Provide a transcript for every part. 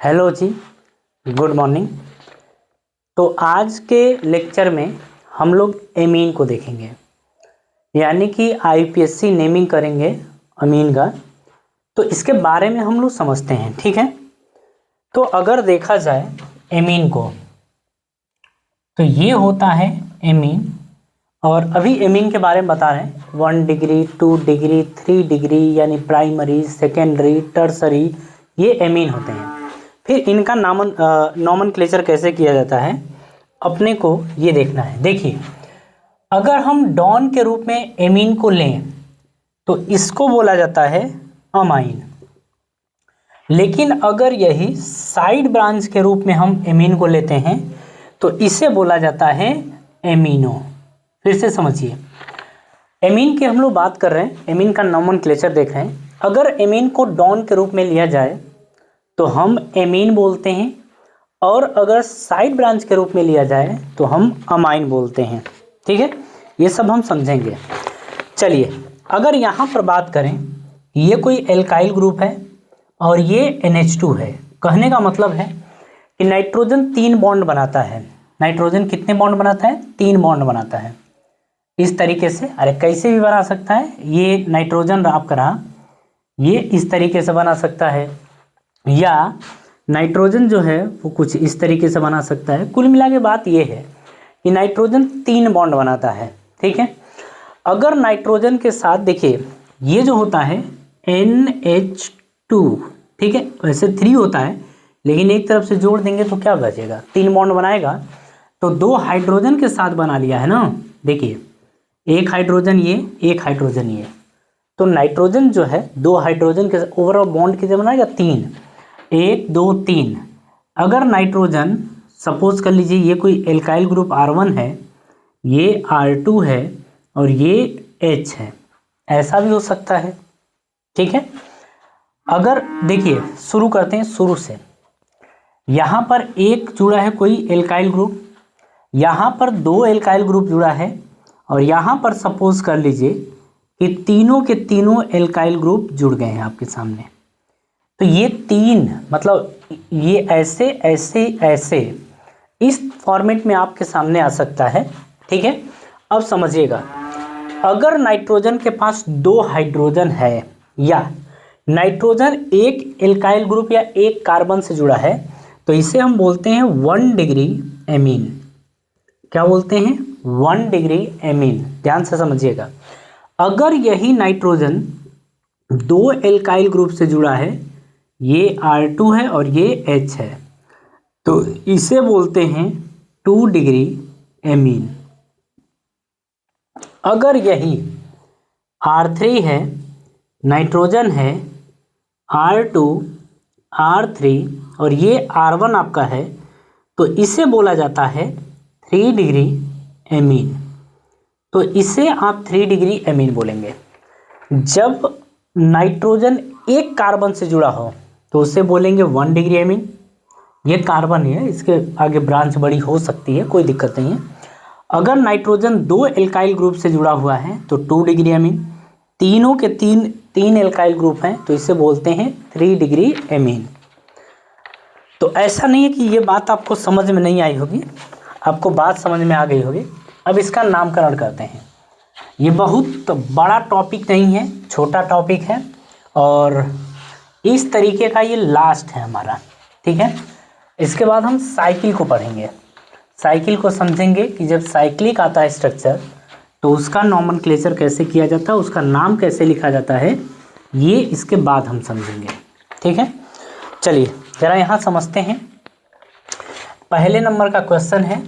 Hello जी, good morning. तो आज के लेक्चर में हम लोग एमीन को देखेंगे, यानी कि आईपीएससी नेमिंग करेंगे अमीन का। तो इसके बारे में हम लोग समझते हैं, ठीक है। तो अगर देखा जाए एमीन को, तो ये होता है एमीन। और अभी एमीन के बारे में बता रहे हैं 1 डिग्री 2 डिग्री 3 डिग्री, यानी प्राइमरी, सेकेंडरी, टर्सरी, ये एमीन होते हैं। फिर इनका नॉमनक्लेचर कैसे किया जाता है अपने को ये देखना है। देखिए, अगर हम डॉन के रूप में एमीन को लें तो इसको बोला जाता है अमाइन। लेकिन अगर यही साइड ब्रांच के रूप में हम एमीन को लेते हैं तो इसे बोला जाता है एमीनो। फिर से समझिए, एमीन की हम लोग बात कर रहे हैं, एमीन का नॉमनक्लेचर देख रहे हैं। अगर एमीन को डॉन के रूप में लिया जाए तो हम एमीन बोलते हैं, और अगर साइड ब्रांच के रूप में लिया जाए तो हम अमाइन बोलते हैं, ठीक है। ये सब हम समझेंगे। चलिए, अगर यहाँ पर बात करें, ये कोई एल्काइल ग्रुप है और ये NH2 है। कहने का मतलब है कि नाइट्रोजन 3 बॉन्ड बनाता है। नाइट्रोजन कितने बॉन्ड बनाता है? 3 बॉन्ड बनाता है। इस तरीके से, अरे कैसे भी बना सकता है, ये नाइट्रोजन आपका रहा, ये इस तरीके से बना सकता है, या नाइट्रोजन जो है वो कुछ इस तरीके से बना सकता है। कुल मिला के बात ये है कि नाइट्रोजन 3 बॉन्ड बनाता है, ठीक है। अगर नाइट्रोजन के साथ देखिए, ये जो होता है NH2, ठीक है, वैसे 3 होता है, लेकिन एक तरफ से जोड़ देंगे तो क्या बचेगा? 3 बॉन्ड बनाएगा तो 2 हाइड्रोजन के साथ बना लिया है ना। देखिए, एक हाइड्रोजन ये, एक हाइड्रोजन ये, तो नाइट्रोजन जो है 2 हाइड्रोजन के ओवरऑल बॉन्ड कितने बनाएगा? 3, 1 2 3। अगर नाइट्रोजन, सपोज कर लीजिए ये कोई एल्काइल ग्रुप R1 है, ये R2 है और ये H है, ऐसा भी हो सकता है, ठीक है। अगर देखिए, शुरू करते हैं शुरू से। यहाँ पर एक जुड़ा है कोई एल्काइल ग्रुप, यहाँ पर 2 एल्काइल ग्रुप जुड़ा है, और यहाँ पर सपोज कर लीजिए कि तीनों के तीनों एल्काइल ग्रुप जुड़ गए हैं आपके सामने। तो ये 3, मतलब ये ऐसे ऐसे ऐसे इस फॉर्मेट में आपके सामने आ सकता है, ठीक है। अब समझिएगा, अगर नाइट्रोजन के पास 2 हाइड्रोजन है, या नाइट्रोजन एक एल्काइल ग्रुप या एक कार्बन से जुड़ा है, तो इसे हम बोलते हैं 1 डिग्री एमीन। क्या बोलते हैं? 1 डिग्री एमीन। ध्यान से समझिएगा, अगर यही नाइट्रोजन 2 एल्काइल ग्रुप से जुड़ा है, ये R2 है और ये H है, तो इसे बोलते हैं 2 डिग्री एमीन। अगर यही R3 है, नाइट्रोजन है R2 R3 और ये R1 आपका है, तो इसे बोला जाता है 3 डिग्री एमीन। तो इसे आप 3 डिग्री एमीन बोलेंगे। जब नाइट्रोजन एक कार्बन से जुड़ा हो तो उसे बोलेंगे 1 डिग्री एमीन। ये कार्बन है, इसके आगे ब्रांच बड़ी हो सकती है, कोई दिक्कत नहीं है। अगर नाइट्रोजन 2 एल्काइल ग्रुप से जुड़ा हुआ है तो 2 डिग्री एमीन। तीनों के तीन एल्काइल ग्रुप हैं तो इसे बोलते हैं 3 डिग्री एमीन। तो ऐसा नहीं है कि ये बात आपको समझ में नहीं आई होगी, आपको बात समझ में आ गई होगी। अब इसका नामकरण करते हैं। ये बहुत बड़ा टॉपिक नहीं है, छोटा टॉपिक है, और इस तरीके का ये लास्ट है हमारा, ठीक है। इसके बाद हम साइकिल को पढ़ेंगे। साइकिल को समझेंगे कि जब साइक्लिक आता है स्ट्रक्चर तो उसका नॉमनक्लेचर कैसे किया जाता है, उसका नाम कैसे लिखा जाता है, ये इसके बाद हम समझेंगे, ठीक है। चलिए जरा यहाँ समझते हैं। पहले नंबर का क्वेश्चन है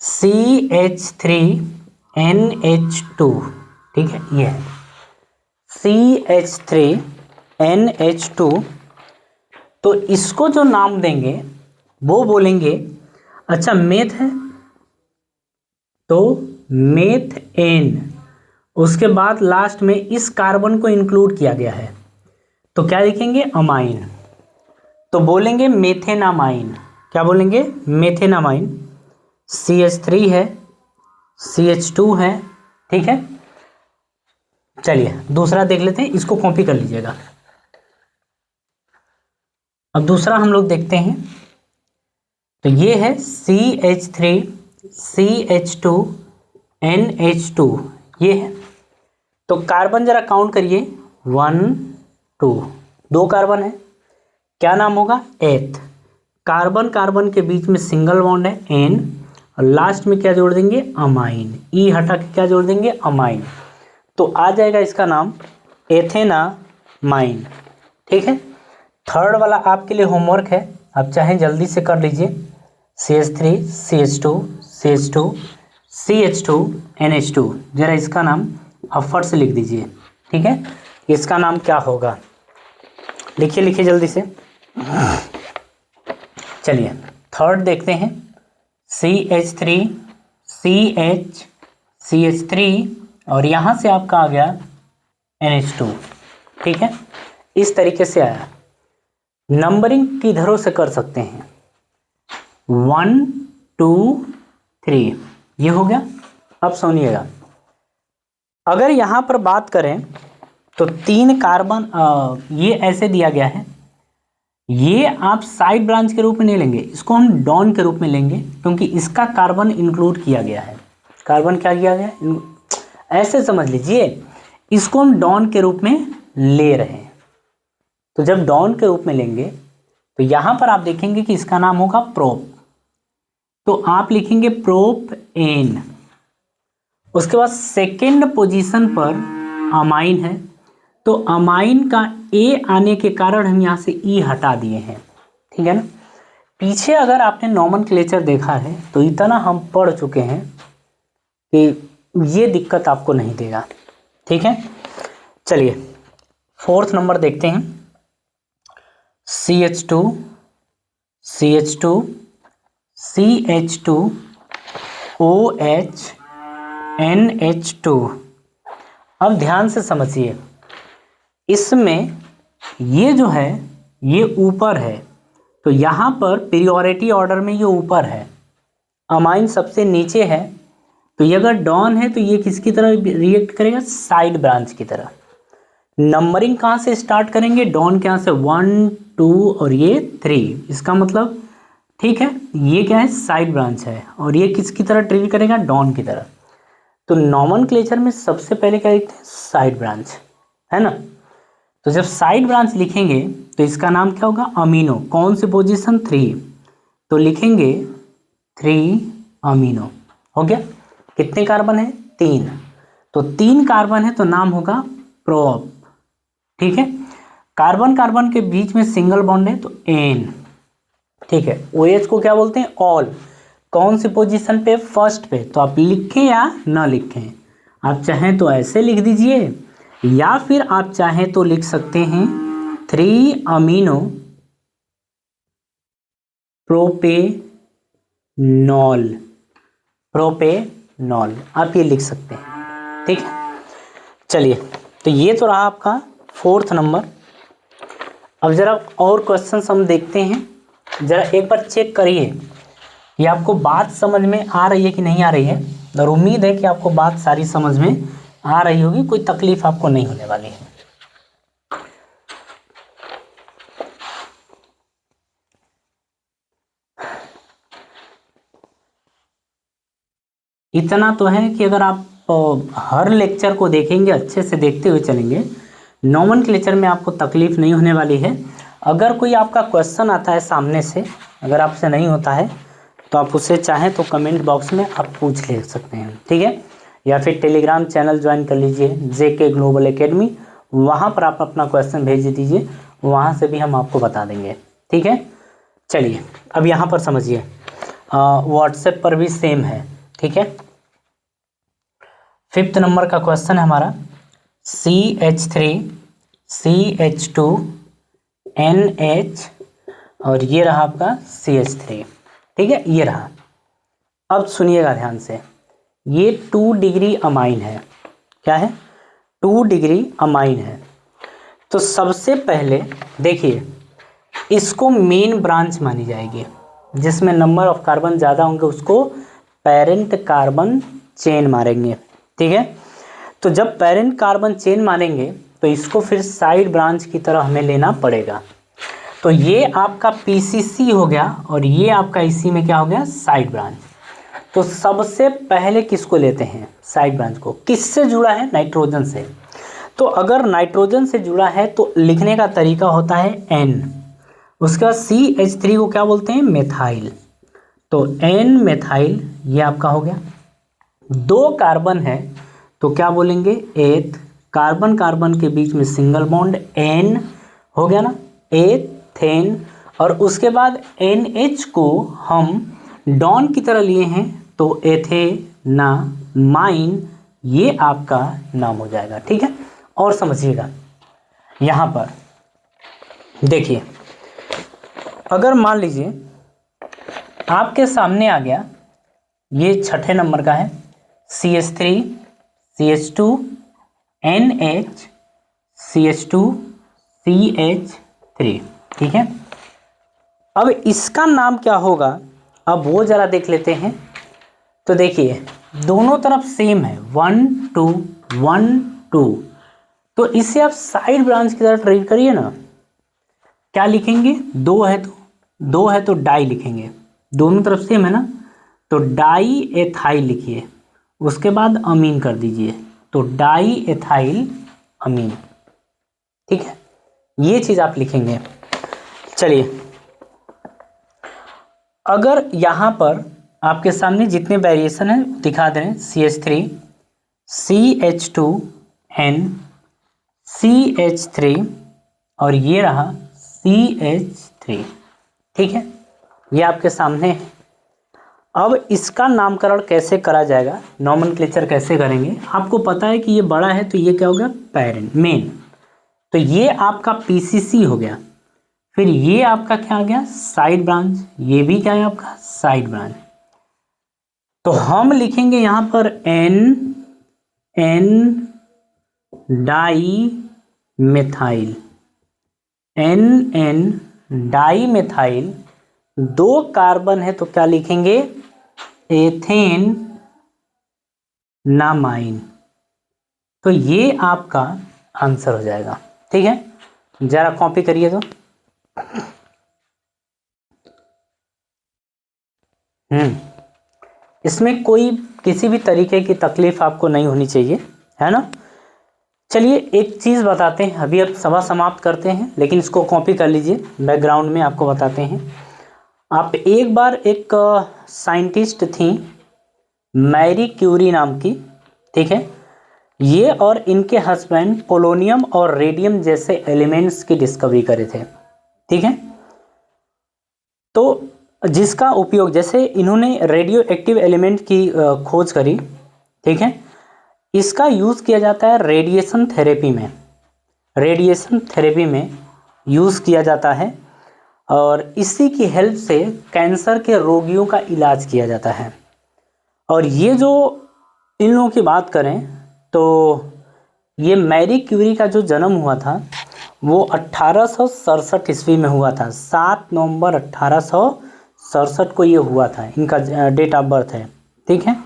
CH3NH2, ठीक है, ये है CH3NH2। तो इसको जो नाम देंगे वो बोलेंगे, अच्छा मेथ है तो मेथेन, उसके बाद लास्ट में इस कार्बन को इंक्लूड किया गया है तो क्या लिखेंगे? अमाइन। तो बोलेंगे मेथेनामाइन। क्या बोलेंगे? मेथेनामाइन। CH3 है, CH2 है, ठीक है। चलिए दूसरा देख लेते हैं, इसको कॉपी कर लीजिएगा। अब दूसरा हम लोग देखते हैं, तो ये है CH3CH2NH2, ये है। तो कार्बन जरा काउंट करिए, 1 2, 2 कार्बन है, क्या नाम होगा, एथ। कार्बन कार्बन के बीच में सिंगल बॉन्ड है N, और लास्ट में क्या जोड़ देंगे, अमाइन, ई हटा के क्या जोड़ देंगे, अमाइन। तो आ जाएगा इसका नाम एथेनामाइन। ठीक है। थर्ड वाला आपके लिए होमवर्क है, आप चाहें जल्दी से कर लीजिए। CH3 CH2 CH2 CH2 NH2, जरा इसका नाम आप फट से लिख दीजिए। ठीक है, इसका नाम क्या होगा, लिखिए लिखिए जल्दी से। चलिए थर्ड देखते हैं, CH3 CH3 और यहाँ से आपका आ गया NH2। ठीक है, इस तरीके से आया। नंबरिंग किधरों से कर सकते हैं, 1 2 3, ये हो गया। अब सुनिएगा, अगर यहाँ पर बात करें तो 3 कार्बन, ये ऐसे दिया गया है, ये आप साइड ब्रांच के रूप में नहीं लेंगे, इसको हम डॉन के रूप में लेंगे, क्योंकि इसका कार्बन इंक्लूड किया गया है। कार्बन क्या किया गया है, ऐसे समझ लीजिए, इसको हम डॉन के रूप में ले रहे हैं। तो जब डॉन के रूप में लेंगे तो यहां पर आप देखेंगे कि इसका नाम होगा प्रोप, तो आप लिखेंगे प्रोप एन। उसके बाद सेकेंड पोजीशन पर अमाइन है, तो अमाइन का ए आने के कारण हम यहाँ से ई हटा दिए हैं। ठीक है ना। पीछे अगर आपने नॉमेनक्लेचर देखा है तो इतना हम पढ़ चुके हैं कि ये दिक्कत आपको नहीं देगा। ठीक है, चलिए फोर्थ नंबर देखते हैं, CH2 CH2 CH2 OH NH2। अब ध्यान से समझिए, इसमें ये जो है ये ऊपर है, तो यहाँ पर प्रियोरिटी ऑर्डर में ये ऊपर है, अमाइन सबसे नीचे है, तो ये अगर डॉन है तो ये किसकी तरह रिएक्ट करेगा, साइड ब्रांच की तरह। नंबरिंग कहाँ से स्टार्ट करेंगे, डॉन के यहाँ से 1 2 और ये 3, इसका मतलब ठीक है, ये क्या है, साइड ब्रांच है, और ये किसकी तरह ट्रीट करेगा, डॉन की तरह। तो नॉमेनक्लेचर में सबसे पहले क्या लिखते हैं, साइड ब्रांच, है ना। तो जब साइड ब्रांच लिखेंगे तो इसका नाम क्या होगा, अमीनो। कौन सी पोजीशन, 3, तो लिखेंगे 3 अमीनो। हो गया, कितने कार्बन है, 3, तो 3 कार्बन है तो नाम होगा प्रोप। ठीक है, कार्बन कार्बन के बीच में सिंगल बॉन्ड है तो एन। ठीक है, OH को क्या बोलते हैं, ऑल। कौन सी पोजीशन पे, फर्स्ट पे, तो आप लिखें या ना लिखें, आप चाहें तो ऐसे लिख दीजिए, या फिर आप चाहें तो लिख सकते हैं 3 अमीनो प्रोपेनॉल, प्रोपेनॉल आप ये लिख सकते हैं। ठीक है, चलिए तो ये तो रहा आपका फोर्थ नंबर। अब जरा और क्वेश्चंस हम देखते हैं, जरा एक बार चेक करिए कि आपको बात समझ में आ रही है कि नहीं आ रही है, और उम्मीद है कि आपको बात सारी समझ में आ रही होगी, कोई तकलीफ आपको नहीं होने वाली है। इतना तो है कि अगर आप हर लेक्चर को देखेंगे, अच्छे से देखते हुए चलेंगे, नॉमेनक्लेचर में आपको तकलीफ नहीं होने वाली है। अगर कोई आपका क्वेश्चन आता है सामने से, अगर आपसे नहीं होता है तो आप उससे चाहें तो कमेंट बॉक्स में आप पूछ ले सकते हैं। ठीक है, या फिर टेलीग्राम चैनल ज्वाइन कर लीजिए, JK ग्लोबल एकेडमी, वहाँ पर आप अपना क्वेश्चन भेज दीजिए, वहाँ से भी हम आपको बता देंगे। ठीक है, चलिए अब यहाँ पर समझिए, व्हाट्सएप पर भी सेम है। ठीक है, फिफ्थ नंबर का क्वेश्चन है हमारा, CH3 CH2 NH और ये रहा आपका CH3। ठीक है, ये रहा। अब सुनिएगा ध्यान से, ये 2 डिग्री अमाइन है, क्या है, 2 डिग्री अमाइन है। तो सबसे पहले देखिए, इसको मेन ब्रांच मानी जाएगी, जिसमें नंबर ऑफ कार्बन ज़्यादा होंगे उसको पेरेंट कार्बन चेन मारेंगे। ठीक है, तो जब पेरेंट कार्बन चेन मारेंगे तो इसको फिर साइड ब्रांच की तरह हमें लेना पड़ेगा। तो ये आपका पीसीसी हो गया और ये आपका इसी में क्या हो गया, साइड ब्रांच। तो सबसे पहले किसको लेते हैं, साइड ब्रांच को। किससे जुड़ा है, नाइट्रोजन से। तो अगर नाइट्रोजन से जुड़ा है तो लिखने का तरीका होता है N, उसके बाद CH3 को क्या बोलते हैं, मेथाइल। तो N मेथाइल ये आपका हो गया। 2 कार्बन है तो क्या बोलेंगे, एथ। कार्बन कार्बन के बीच में सिंगल बॉन्ड N हो गया ना, एथेन। और उसके बाद NH को हम डॉन की तरह लिए हैं तो एथेनामाइन ये आपका नाम हो जाएगा। ठीक है, और समझिएगा यहाँ पर देखिए, अगर मान लीजिए आपके सामने आ गया, ये छठे नंबर का है, CH3 CH2 NH CH2 CH3। ठीक है, अब इसका नाम क्या होगा, अब वो जरा देख लेते हैं। तो देखिए दोनों तरफ सेम है, 1 2 1 2, तो इसे आप साइड ब्रांच की तरह ट्रीट करिए ना। क्या लिखेंगे, 2 है तो डाई लिखेंगे, दोनों तरफ सेम है ना, तो डाई एथाइल लिखिए, उसके बाद अमीन कर दीजिए, तो डाई एथाइल अमीन। ठीक है, ये चीज आप लिखेंगे। चलिए, अगर यहां पर आपके सामने जितने वेरिएशन है दिखा दें, CH3 CH2N CH3 और ये रहा CH3। ठीक है, ये आपके सामने है। अब इसका नामकरण कैसे करा जाएगा, नॉमेनक्लेचर कैसे करेंगे, आपको पता है कि ये बड़ा है तो ये क्या हो गया, पेरेंट मेन। तो ये आपका पीसीसी हो गया, फिर ये आपका क्या आ गया, साइड ब्रांच, ये भी क्या है आपका साइड ब्रांच। तो हम लिखेंगे यहां पर N di methyl, N di methyl. 2 carbon है तो क्या लिखेंगे, एथेन नामाइन। तो ये आपका आंसर हो जाएगा। ठीक है, जरा कॉपी करिए तो। इसमें कोई किसी भी तरीके की तकलीफ आपको नहीं होनी चाहिए, है ना। चलिए एक चीज़ बताते हैं, अभी अब सभा समाप्त करते हैं, लेकिन इसको कॉपी कर लीजिए, बैकग्राउंड में आपको बताते हैं। आप एक बार एक साइंटिस्ट थी मैरी क्यूरी नाम की। ठीक है, ये और इनके हस्बैंड पोलोनियम और रेडियम जैसे एलिमेंट्स की डिस्कवरी करे थे। ठीक है, तो जिसका उपयोग, जैसे इन्होंने रेडियो एक्टिव एलिमेंट की खोज करी। ठीक है, इसका यूज़ किया जाता है रेडिएशन थेरेपी में, रेडिएशन थेरेपी में यूज़ किया जाता है, और इसी की हेल्प से कैंसर के रोगियों का इलाज किया जाता है। और ये जो इन लोगों की बात करें तो ये मैरी क्यूरी का जो जन्म हुआ था वो 1867 ईस्वी में हुआ था। 7 नवंबर 1867 को ये हुआ था, इनका डेट ऑफ बर्थ है। ठीक है,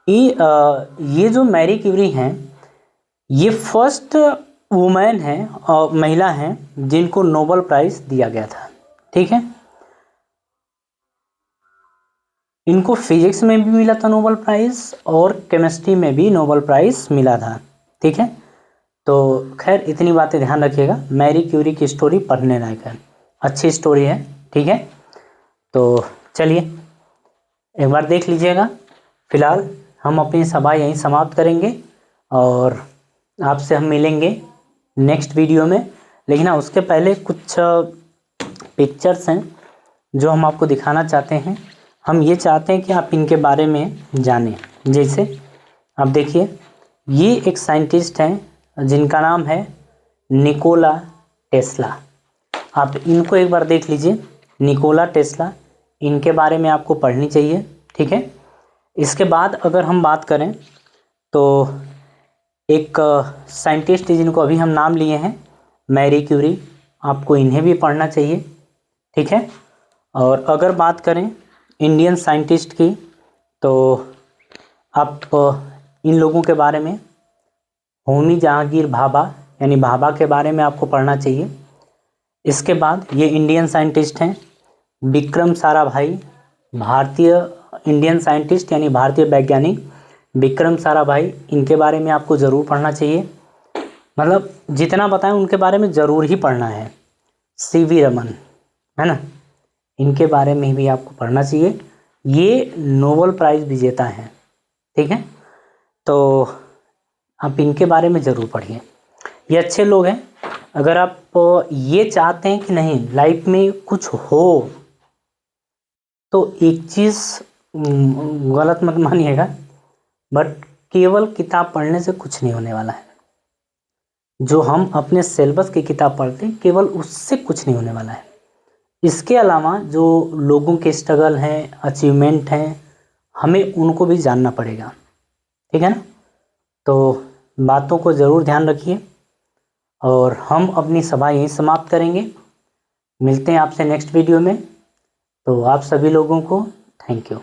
ये जो मैरी क्यूरी हैं ये फर्स्ट वुमेन है और महिला हैं जिनको नोबेल प्राइज़ दिया गया था। ठीक है, इनको फिजिक्स में भी मिला था नोबेल प्राइज़ और केमिस्ट्री में भी नोबेल प्राइज़ मिला था। ठीक है, तो खैर इतनी बातें ध्यान रखिएगा, मैरी क्यूरी की स्टोरी पढ़ने लायक है, अच्छी स्टोरी है। ठीक है, तो चलिए एक बार देख लीजिएगा। फिलहाल हम अपनी सभा यहीं समाप्त करेंगे और आपसे हम मिलेंगे नेक्स्ट वीडियो में। लेकिन हाँ, उसके पहले कुछ पिक्चर्स हैं जो हम आपको दिखाना चाहते हैं। हम ये चाहते हैं कि आप इनके बारे में जानें। जैसे आप देखिए, ये एक साइंटिस्ट हैं जिनका नाम है निकोला टेस्ला। आप इनको एक बार देख लीजिए, निकोला टेस्ला, इनके बारे में आपको पढ़नी चाहिए। ठीक है, इसके बाद अगर हम बात करें तो एक साइंटिस्ट जिनको अभी हम नाम लिए हैं मैरी क्यूरी, आपको इन्हें भी पढ़ना चाहिए। ठीक है, और अगर बात करें इंडियन साइंटिस्ट की तो आप इन लोगों के बारे में, होमी जहांगीर भाभा यानी भाभा के बारे में आपको पढ़ना चाहिए। इसके बाद ये इंडियन साइंटिस्ट हैं विक्रम साराभाई, भारतीय इंडियन साइंटिस्ट यानी भारतीय वैज्ञानिक विक्रम साराभाई, इनके बारे में आपको ज़रूर पढ़ना चाहिए, मतलब जितना बताएं उनके बारे में ज़रूर ही पढ़ना है। सीवी रमन, है ना, इनके बारे में भी आपको पढ़ना चाहिए, ये नोबेल प्राइज़ विजेता हैं, ठीक है। तो आप इनके बारे में ज़रूर पढ़िए, ये अच्छे लोग हैं। अगर आप ये चाहते हैं कि नहीं लाइफ में कुछ हो, तो एक चीज़ गलत मत मानिएगा, बट केवल किताब पढ़ने से कुछ नहीं होने वाला है। जो हम अपने सिलेबस की किताब पढ़ते हैं केवल उससे कुछ नहीं होने वाला है। इसके अलावा जो लोगों के स्ट्रगल हैं, अचीवमेंट हैं, हमें उनको भी जानना पड़ेगा, ठीक है ना। तो बातों को ज़रूर ध्यान रखिए और हम अपनी सभा यहीं समाप्त करेंगे। मिलते हैं आपसे नेक्स्ट वीडियो में। तो आप सभी लोगों को थैंक यू।